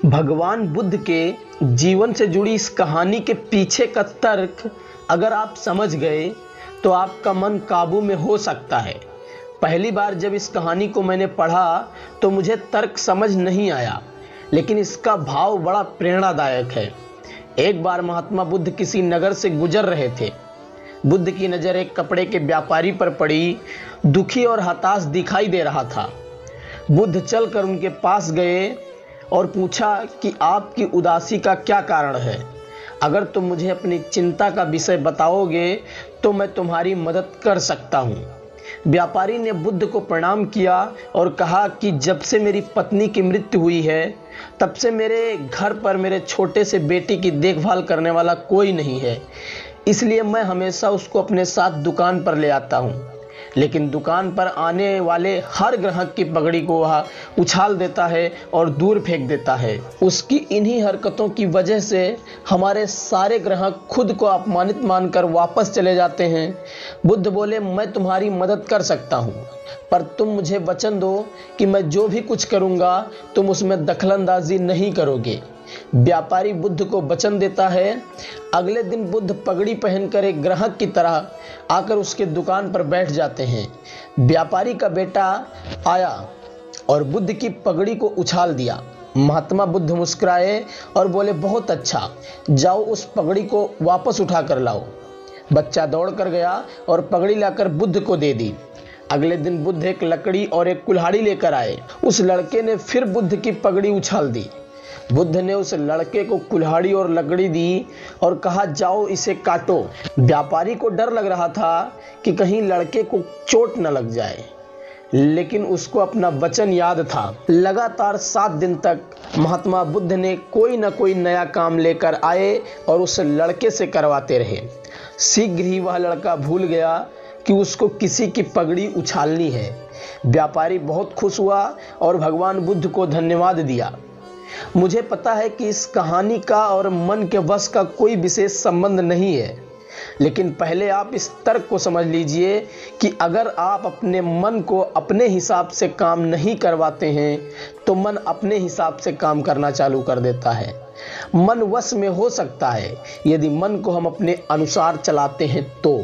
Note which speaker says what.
Speaker 1: भगवान बुद्ध के जीवन से जुड़ी इस कहानी के पीछे का तर्क अगर आप समझ गए तो आपका मन काबू में हो सकता है। पहली बार जब इस कहानी को मैंने पढ़ा तो मुझे तर्क समझ नहीं आया, लेकिन इसका भाव बड़ा प्रेरणादायक है। एक बार महात्मा बुद्ध किसी नगर से गुजर रहे थे। बुद्ध की नज़र एक कपड़े के व्यापारी पर पड़ी। दुखी और हताश दिखाई दे रहा था। बुद्ध चलकर उनके पास गए और पूछा कि आपकी उदासी का क्या कारण है। अगर तुम मुझे अपनी चिंता का विषय बताओगे तो मैं तुम्हारी मदद कर सकता हूँ। व्यापारी ने बुद्ध को प्रणाम किया और कहा कि जब से मेरी पत्नी की मृत्यु हुई है तब से मेरे घर पर मेरे छोटे से बेटे की देखभाल करने वाला कोई नहीं है, इसलिए मैं हमेशा उसको अपने साथ दुकान पर ले आता हूँ। लेकिन दुकान पर आने वाले हर ग्राहक की पगड़ी को वह उछाल देता है और दूर फेंक देता है। उसकी इन्हीं हरकतों की वजह से हमारे सारे ग्राहक खुद को अपमानित मानकर वापस चले जाते हैं। बुद्ध बोले, मैं तुम्हारी मदद कर सकता हूँ, पर तुम मुझे वचन दो कि मैं जो भी कुछ करूँगा तुम उसमें दखलंदाजी नहीं करोगे। व्यापारी बुद्ध को वचन देता है। अगले दिन बुद्ध पगड़ी पहनकर एक ग्राहक की तरह आकर उसके दुकान पर बैठ जाते हैं। व्यापारी का बेटा आया और बुद्ध की पगड़ी को उछाल दिया। महात्मा बुद्ध मुस्कुराए और बोले, बहुत अच्छा, जाओ उस पगड़ी को वापस उठा कर लाओ। बच्चा दौड़ कर गया और पगड़ी लाकर बुद्ध को दे दी। अगले दिन बुद्ध एक लकड़ी और एक कुल्हाड़ी लेकर आए। उस लड़के ने फिर बुद्ध की पगड़ी उछाल दी। बुद्ध ने उस लड़के को कुल्हाड़ी और लकड़ी दी और कहा, जाओ इसे काटो। व्यापारी को डर लग रहा था कि कहीं लड़के को चोट न लग जाए, लेकिन उसको अपना वचन याद था। लगातार 7 दिन तक महात्मा बुद्ध ने कोई न कोई नया काम लेकर आए और उस लड़के से करवाते रहे। शीघ्र ही वह लड़का भूल गया कि उसको किसी की पगड़ी उछालनी है। व्यापारी बहुत खुश हुआ और भगवान बुद्ध को धन्यवाद दिया। मुझे पता है कि इस कहानी का और मन के वश का कोई विशेष संबंध नहीं है, लेकिन पहले आप इस तर्क को समझ लीजिए कि अगर आप अपने मन को अपने हिसाब से काम नहीं करवाते हैं तो मन अपने हिसाब से काम करना चालू कर देता है। मन वश में हो सकता है यदि मन को हम अपने अनुसार चलाते हैं तो।